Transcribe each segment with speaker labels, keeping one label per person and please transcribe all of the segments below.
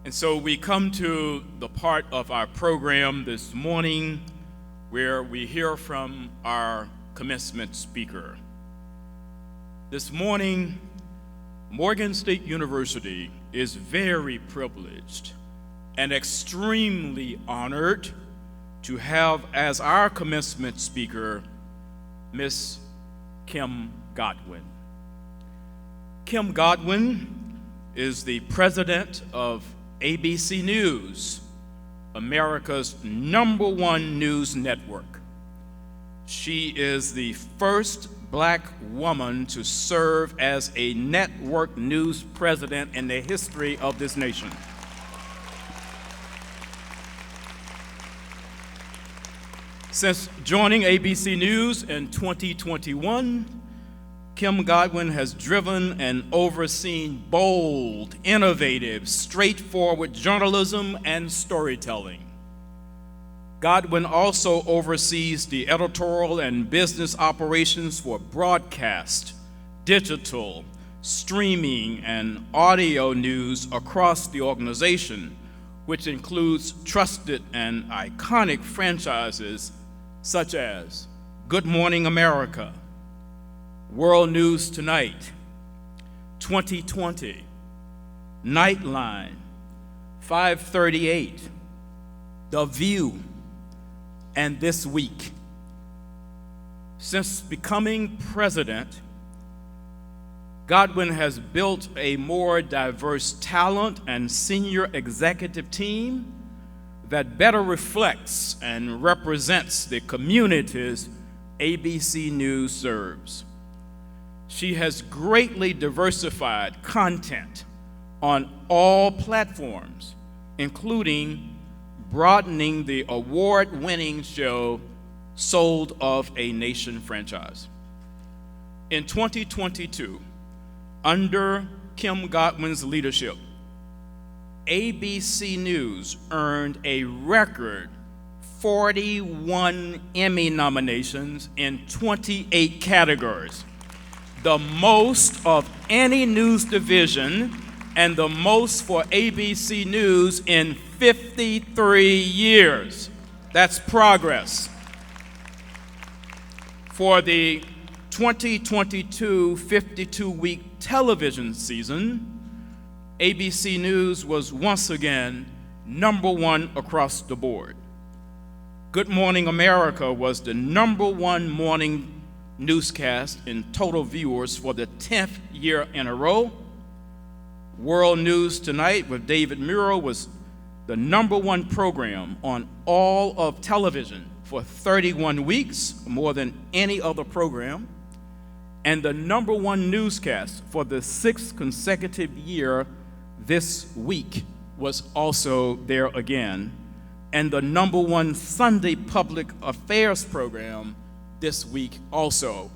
Speaker 1: And so we come to the part of our program this morning where we hear from our commencement speaker. This morning, Morgan State University is very privileged and extremely honored to have as our commencement speaker Miss Kim Godwin. Kim Godwin is the president of ABC News, America's #1 news network. She is the first Black woman to serve as a network news president in the history of this nation. Since joining ABC News in 2021, Kim Godwin has driven and overseen bold, innovative, straightforward journalism and storytelling. Godwin also oversees the editorial and business operations for broadcast, digital, streaming, and audio news across the organization, which includes trusted and iconic franchises such as Good Morning America, World News Tonight, 2020, Nightline, 538, The View, and This Week. Since becoming president, Godwin has built a more diverse talent and senior executive team that better reflects and represents the communities ABC News serves. She has greatly diversified content on all platforms, including broadening the award-winning show Soul of a Nation franchise. In 2022, under Kim Godwin's leadership, ABC News earned a record 41 Emmy nominations in 28 categories, the most of any news division and the most for ABC News in 53 years. That's progress. For the 2022 52-week television season, ABC News was once again #1 across the board. Good Morning America was the #1 morning newscast in total viewers for the 10th year in a row. World News Tonight with David Muro was the #1 program on all of television for 31 weeks, more than any other program, and the #1 newscast for the 6th consecutive year. This Week was also there again, and the #1 Sunday public affairs program This Week also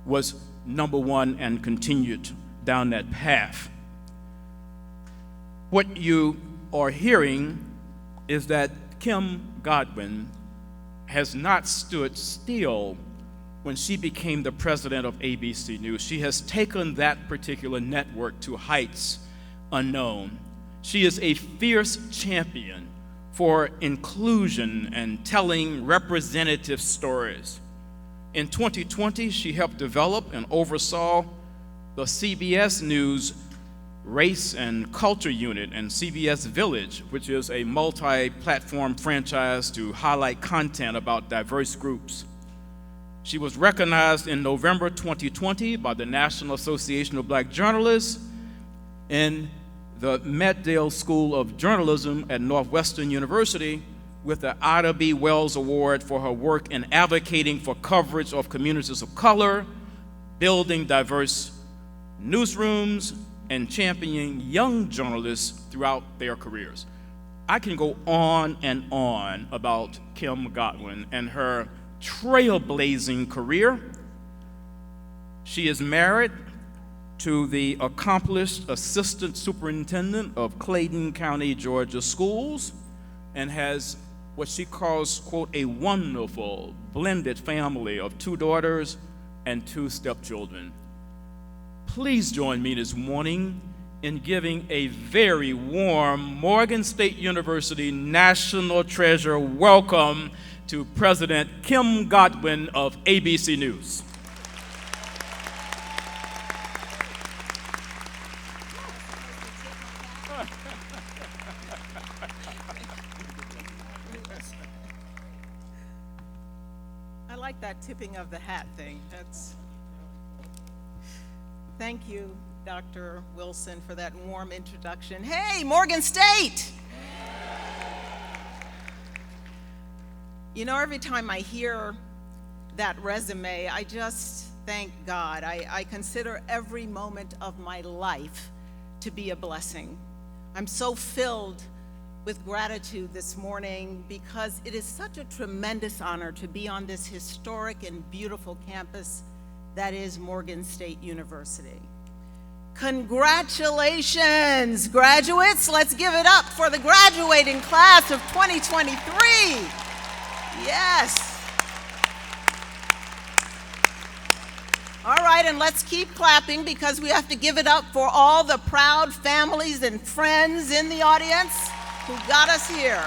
Speaker 1: was #1 and continued down that path. What you are hearing is that Kim Godwin has not stood still when she became the president of ABC News. She has taken that particular network to heights unknown. She is a fierce champion for inclusion and telling representative stories. In 2020, she helped develop and oversaw the CBS News Race and Culture Unit and CBS Village, which is a multi-platform franchise to highlight content about diverse groups. She was recognized in November 2020 by the National Association of Black Journalists in the Meddale School of Journalism at Northwestern University with the Ida B. Wells Award for her work in advocating for coverage of communities of color, building diverse newsrooms, and championing young journalists throughout their careers. I can go on and on about Kim Godwin and her trailblazing career. She is married to the accomplished assistant superintendent of Clayton County, Georgia schools, and has what she calls, quote, a wonderful blended family of 2 daughters and 2 stepchildren. Please join me this morning in giving a very warm Morgan State University National Treasure welcome to President Kim Godwin of ABC News.
Speaker 2: I like that tipping of the hat thing. Thank you, Dr. Wilson, for that warm introduction. Hey, Morgan State! You know, every time I hear that resume, I just thank God. I consider every moment of my life to be a blessing. I'm so filled with gratitude this morning because it is such a tremendous honor to be on this historic and beautiful campus that is Morgan State University. Congratulations, graduates. Let's give it up for the graduating class of 2023. Yes. All right, and let's keep clapping because we have to give it up for all the proud families and friends in the audience who got us here.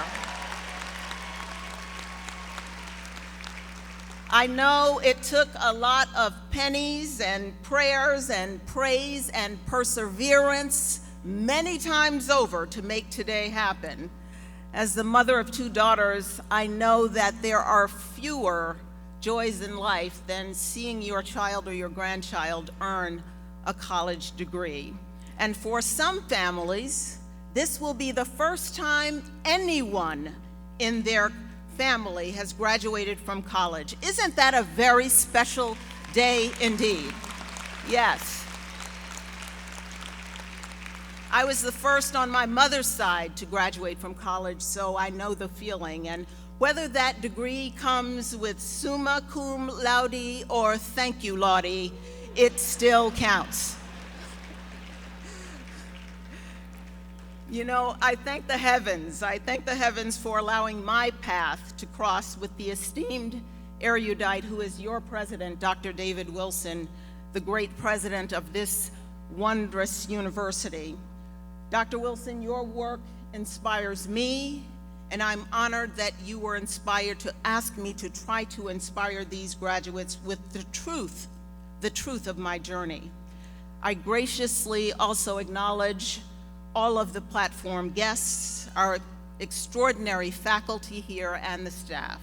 Speaker 2: I know it took a lot of pennies and prayers and praise and perseverance many times over to make today happen. As the mother of 2 daughters, I know that there are fewer joys in life than seeing your child or your grandchild earn a college degree. And for some families, this will be the first time anyone in their family has graduated from college. Isn't that a very special day indeed? Yes. I was the first on my mother's side to graduate from college, so I know the feeling. And whether that degree comes with summa cum laude or thank you, Lottie, it still counts. You know, I thank the heavens. I thank the heavens for allowing my path to cross with the esteemed erudite who is your president, Dr. David Wilson, the great president of this wondrous university. Dr. Wilson, your work inspires me, and I'm honored that you were inspired to ask me to try to inspire these graduates with the truth of my journey. I graciously also acknowledge all of the platform guests, our extraordinary faculty here, and the staff.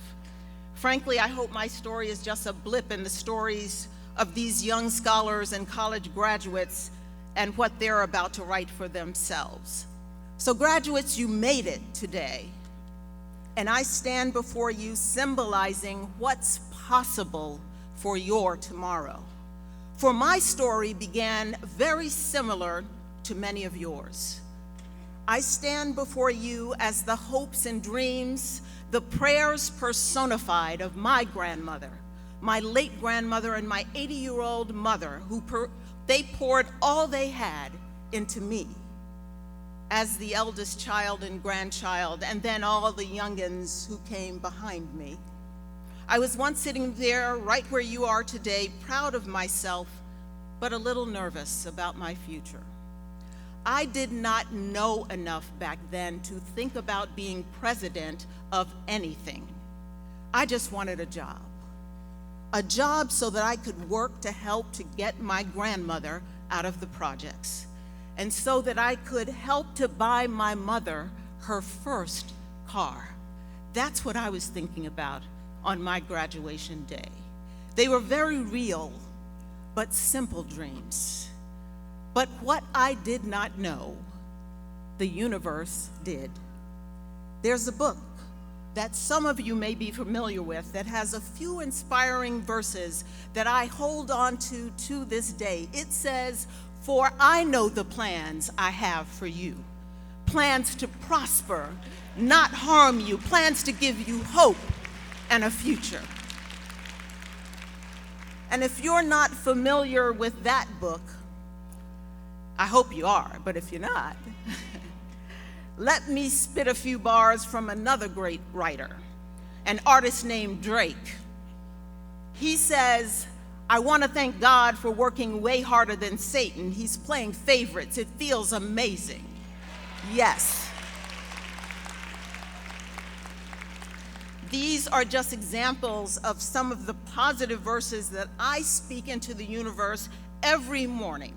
Speaker 2: Frankly, I hope my story is just a blip in the stories of these young scholars and college graduates and what they're about to write for themselves. So graduates, you made it today. And I stand before you symbolizing what's possible for your tomorrow. For my story began very similar to many of yours. I stand before you as the hopes and dreams, the prayers personified of my grandmother, my late grandmother, and my 80-year-old mother, they poured all they had into me as the eldest child and grandchild, and then all the youngins who came behind me. I was once sitting there right where you are today, proud of myself, but a little nervous about my future. I did not know enough back then to think about being president of anything. I just wanted a job so that I could work to help to get my grandmother out of the projects, and so that I could help to buy my mother her first car. That's what I was thinking about on my graduation day. They were very real, but simple dreams. But what I did not know, the universe did. There's a book that some of you may be familiar with that has a few inspiring verses that I hold on to this day. It says, "For I know the plans I have for you, plans to prosper, not harm you, plans to give you hope and a future." And if you're not familiar with that book, I hope you are, but if you're not, let me spit a few bars from another great writer, an artist named Drake. He says, I want to thank God for working way harder than Satan. He's playing favorites. It feels amazing. Yes. These are just examples of some of the positive verses that I speak into the universe every morning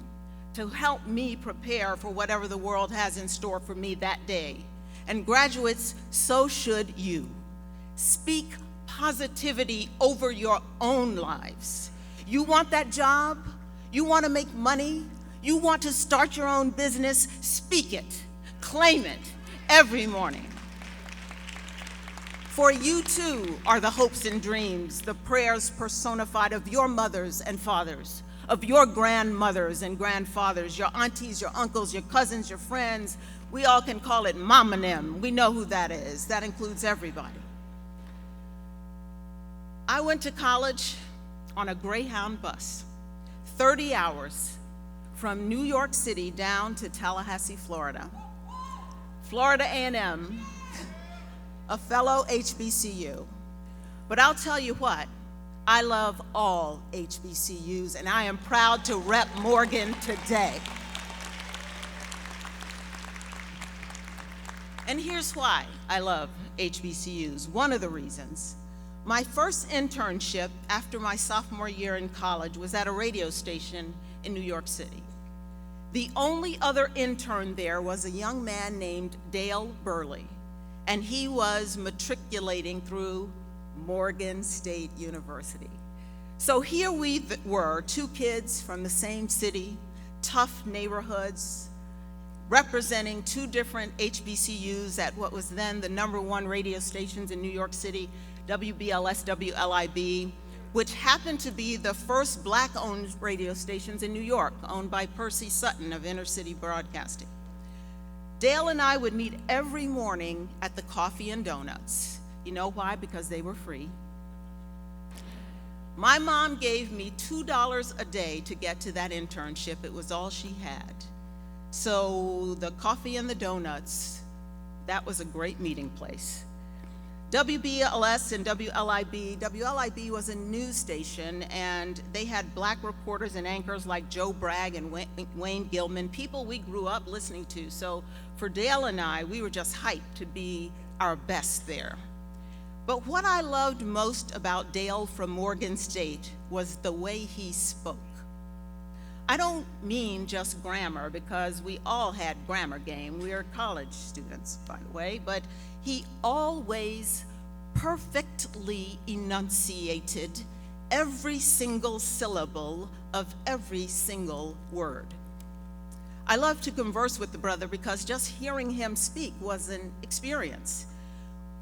Speaker 2: to help me prepare for whatever the world has in store for me that day. And graduates, so should you. Speak positivity over your own lives. You want that job? You want to make money? You want to start your own business? Speak it. Claim it every morning. For you too are the hopes and dreams, the prayers personified of your mothers and fathers, of your grandmothers and grandfathers, your aunties, your uncles, your cousins, your friends. We all can call it Mom and them. We know who that is. That includes everybody. I went to college on a Greyhound bus, 30 hours from New York City down to Tallahassee, Florida. Florida A&M, a fellow HBCU. But I'll tell you what, I love all HBCUs, and I am proud to rep Morgan today. And here's why I love HBCUs, one of the reasons. My first internship after my sophomore year in college was at a radio station in New York City. The only other intern there was a young man named Dale Burley, and he was matriculating through Morgan State University. So here we were, two kids from the same city, tough neighborhoods, representing two different HBCUs at what was then the #1 radio stations in New York City, WBLS, WLIB, which happened to be the first black-owned radio stations in New York, owned by Percy Sutton of Inner City Broadcasting. Dale and I would meet every morning at the Coffee and Donuts. You know why? Because they were free. My mom gave me $2 a day to get to that internship. It was all she had. So the Coffee and the Donuts, that was a great meeting place. WBLS and WLIB was a news station, and they had black reporters and anchors like Joe Bragg and Wayne Gilman, people we grew up listening to. So for Dale and I, we were just hyped to be our best there. But what I loved most about Dale from Morgan State was the way he spoke. I don't mean just grammar, because we all had grammar game. We are college students, by the way, but he always perfectly enunciated every single syllable of every single word. I love to converse with the brother because just hearing him speak was an experience.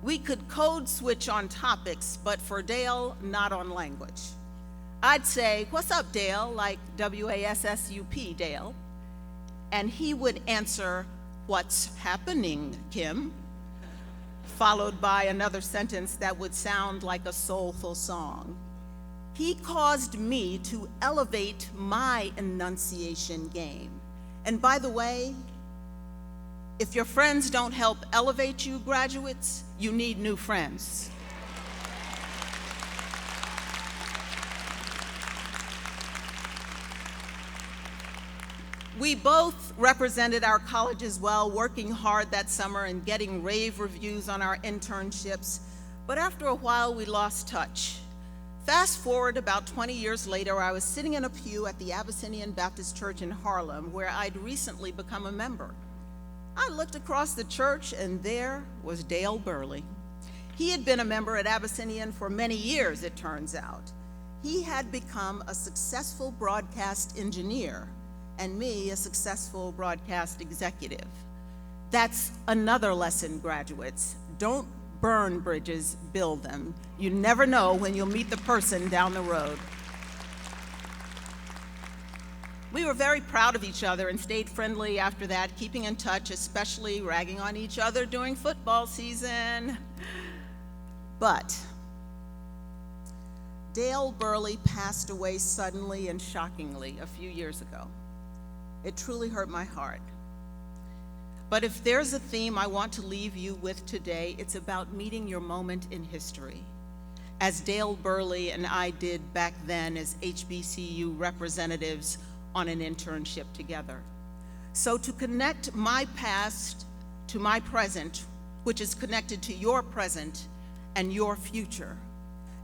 Speaker 2: We could code switch on topics, but for Dale, not on language. I'd say, "What's up, Dale?" like WASSUP, Dale. And he would answer, "What's happening, Kim?" followed by another sentence that would sound like a soulful song. He caused me to elevate my enunciation game. And by the way, if your friends don't help elevate you, graduates, you need new friends. We both represented our colleges well, working hard that summer and getting rave reviews on our internships, but after a while we lost touch. Fast forward about 20 years later, I was sitting in a pew at the Abyssinian Baptist Church in Harlem, where I'd recently become a member. I looked across the church, and there was Dale Burley. He had been a member at Abyssinian for many years, it turns out. He had become a successful broadcast engineer, and me a successful broadcast executive. That's another lesson, graduates. Don't burn bridges, build them. You never know when you'll meet the person down the road. We were very proud of each other and stayed friendly after that, keeping in touch, especially ragging on each other during football season. But Dale Burley passed away suddenly and shockingly a few years ago. It truly hurt my heart. But if there's a theme I want to leave you with today, it's about meeting your moment in history. as Dale Burley and I did back then as HBCU representatives on an internship together. So to connect my past to my present, which is connected to your present and your future,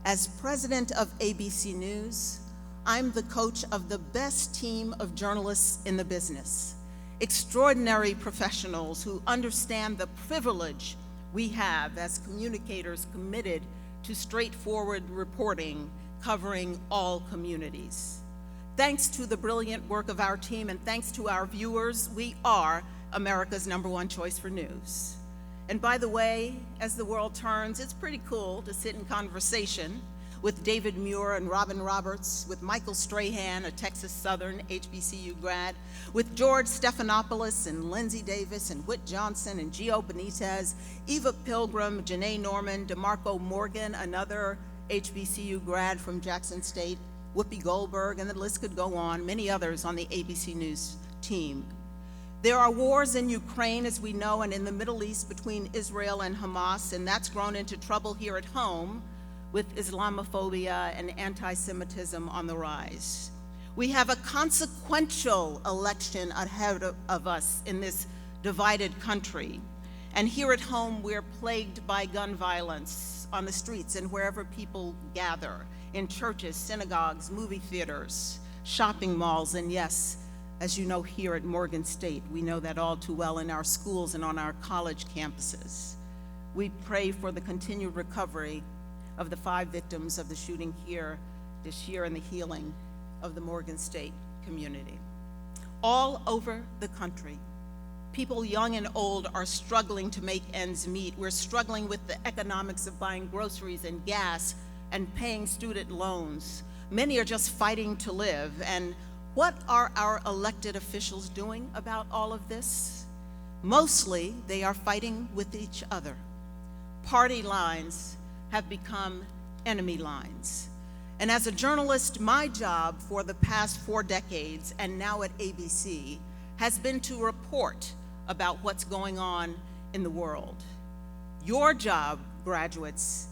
Speaker 2: as president of ABC News, I'm the coach of the best team of journalists in the business, extraordinary professionals who understand the privilege we have as communicators committed to straightforward reporting covering all communities. Thanks to the brilliant work of our team and thanks to our viewers, we are America's #1 choice for news. And by the way, as the world turns, it's pretty cool to sit in conversation with David Muir and Robin Roberts, with Michael Strahan, a Texas Southern HBCU grad, with George Stephanopoulos and Lindsay Davis and Whit Johnson and Gio Benitez, Eva Pilgrim, Janae Norman, DeMarco Morgan, another HBCU grad from Jackson State, Whoopi Goldberg, and the list could go on, many others on the ABC News team. There are wars in Ukraine, as we know, and in the Middle East between Israel and Hamas, and that's grown into trouble here at home with Islamophobia and anti-Semitism on the rise. We have a consequential election ahead of us in this divided country. And here at home, we're plagued by gun violence on the streets and wherever people gather, in churches, synagogues, movie theaters, shopping malls, and yes, as you know, here at Morgan State, we know that all too well in our schools and on our college campuses. We pray for the continued recovery of the 5 victims of the shooting here this year and the healing of the Morgan State community. All over the country, people young and old are struggling to make ends meet. We're struggling with the economics of buying groceries and gas and paying student loans. Many are just fighting to live. And what are our elected officials doing about all of this? Mostly, they are fighting with each other. Party lines have become enemy lines. And as a journalist, my job for the past 4 decades, and now at ABC, has been to report about what's going on in the world. Your job, graduates,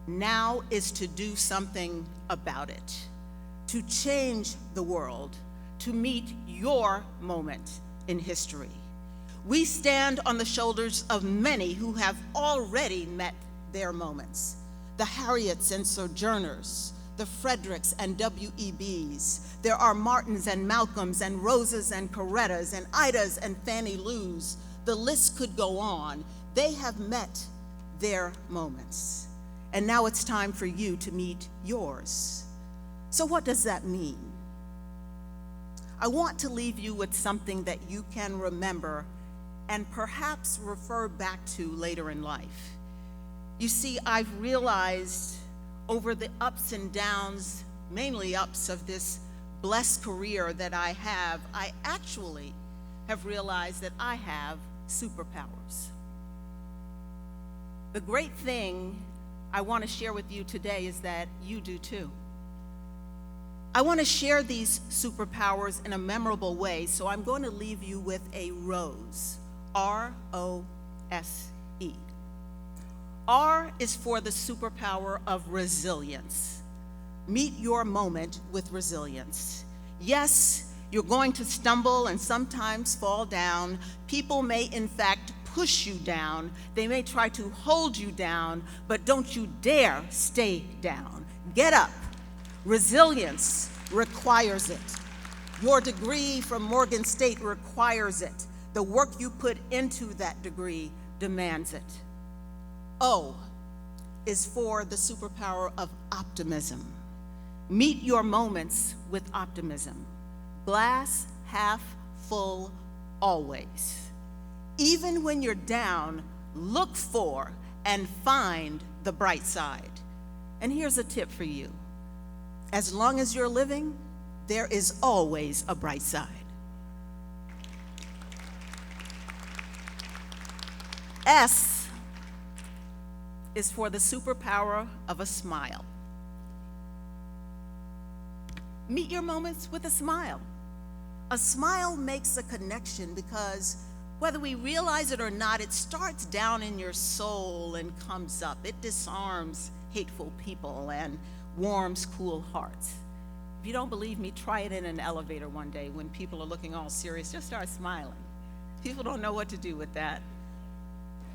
Speaker 2: now is to do something about it, to change the world, to meet your moment in history. We stand on the shoulders of many who have already met their moments. The Harriets and Sojourners, the Fredericks and W.E.B.s. There are Martins and Malcolms and Rosas and Corettas and Idas and Fannie Lou's. The list could go on. They have met their moments. And now it's time for you to meet yours. So what does that mean? I want to leave you with something that you can remember and perhaps refer back to later in life. You see, I've realized over the ups and downs, mainly ups of this blessed career that I actually have realized that I have superpowers. The great thing I want to share with you today is that you do too. I want to share these superpowers in a memorable way, so I'm going to leave you with a rose, R-O-S-E. R is for the superpower of resilience. Meet your moment with resilience. Yes, you're going to stumble and sometimes fall down. People may, in fact, push you down. They may try to hold you down, but don't you dare stay down. Get up. Resilience requires it. Your degree from Morgan State requires it. The work you put into that degree demands it. O is for the superpower of optimism. Meet your moments with optimism. Glass half full always. Even when you're down, look for and find the bright side. And here's a tip for you. As long as you're living, there is always a bright side. S is for the superpower of a smile. Meet your moments with a smile. A smile makes a connection because Whether we realize it or not, it starts down in your soul and comes up. It disarms hateful people and warms cool hearts. If you don't believe me, try it in an elevator one day when people are looking all serious. Just start smiling. People don't know what to do with that.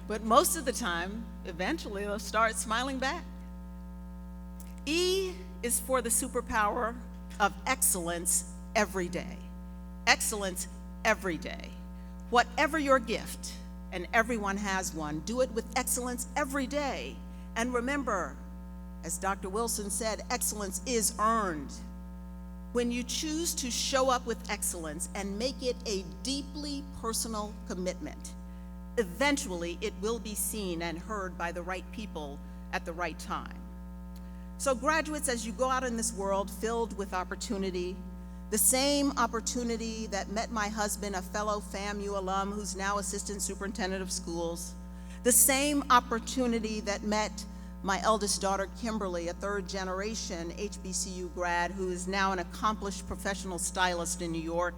Speaker 2: But most of the time, eventually, they'll start smiling back. E is for the superpower of excellence every day. Excellence every day. Whatever your gift, and everyone has one, do it with excellence every day. And remember, as Dr. Wilson said, excellence is earned. When you choose to show up with excellence and make it a deeply personal commitment, eventually it will be seen and heard by the right people at the right time. So graduates, as you go out in this world filled with opportunity, the same opportunity that met my husband, a fellow FAMU alum who's now assistant superintendent of schools, the same opportunity that met my eldest daughter, Kimberly, a third-generation HBCU grad who is now an accomplished professional stylist in New York,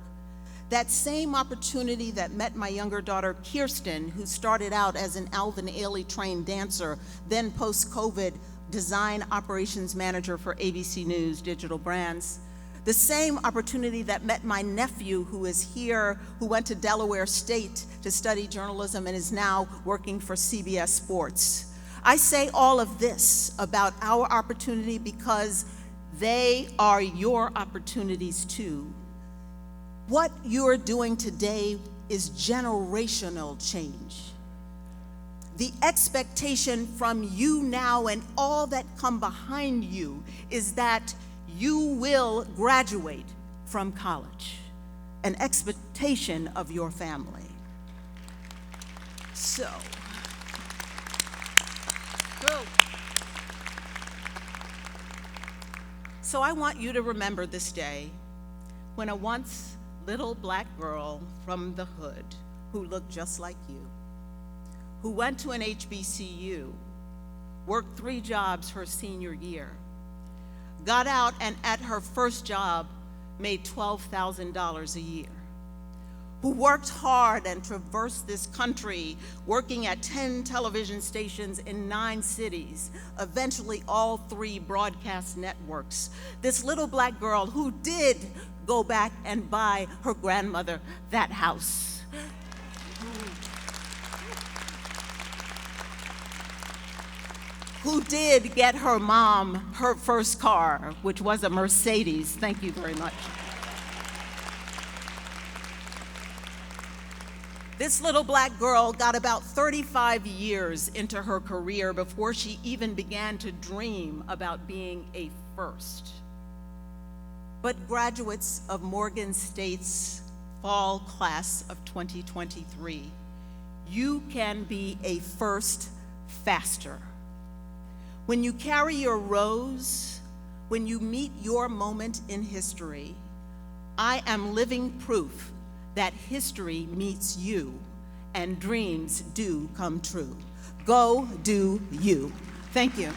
Speaker 2: that same opportunity that met my younger daughter, Kirsten, who started out as an Alvin Ailey trained dancer, then post-COVID design operations manager for ABC News Digital Brands, the same opportunity that met my nephew who is here, who went to Delaware State to study journalism and is now working for CBS Sports. I say all of this about our opportunity because they are your opportunities too. What you're doing today is generational change. The expectation from you now and all that come behind you is that you will graduate from college, an expectation of your family. So I want you to remember this day when a once little black girl from the hood who looked just like you, who went to an HBCU, worked 3 jobs her senior year, got out and at her first job made $12,000 a year, who worked hard and traversed this country, working at 10 television stations in 9 cities, eventually all 3 broadcast networks. This little black girl who did go back and buy her grandmother that house. Who did get her mom her first car, which was a Mercedes. Thank you very much. This little black girl got about 35 years into her career before she even began to dream about being a first. But graduates of Morgan State's fall class of 2023, you can be a first faster. When you carry your rose, when you meet your moment in history, I am living proof that history meets you and dreams do come true. Go do you. Thank you.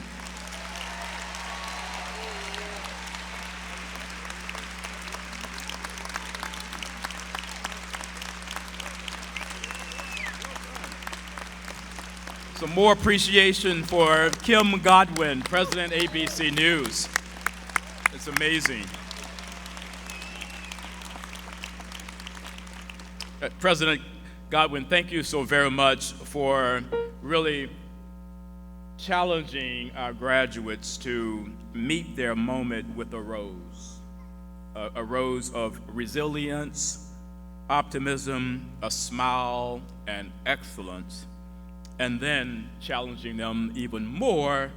Speaker 1: Some more appreciation for Kim Godwin, President ABC News. It's amazing. President Godwin, thank you so very much for really challenging our graduates to meet their moment with a rose of resilience, optimism, a smile, and excellence, and then challenging them even more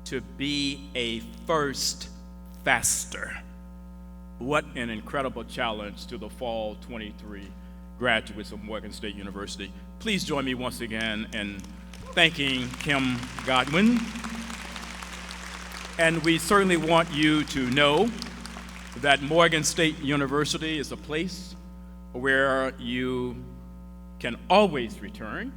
Speaker 1: to be a first faster. What an incredible challenge to the Fall 23 graduates of Morgan State University. Please join me once again in thanking Kim Godwin. And we certainly want you to know that Morgan State University is a place where you can always return,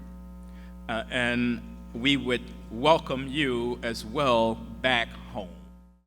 Speaker 1: and we would welcome you as well back home.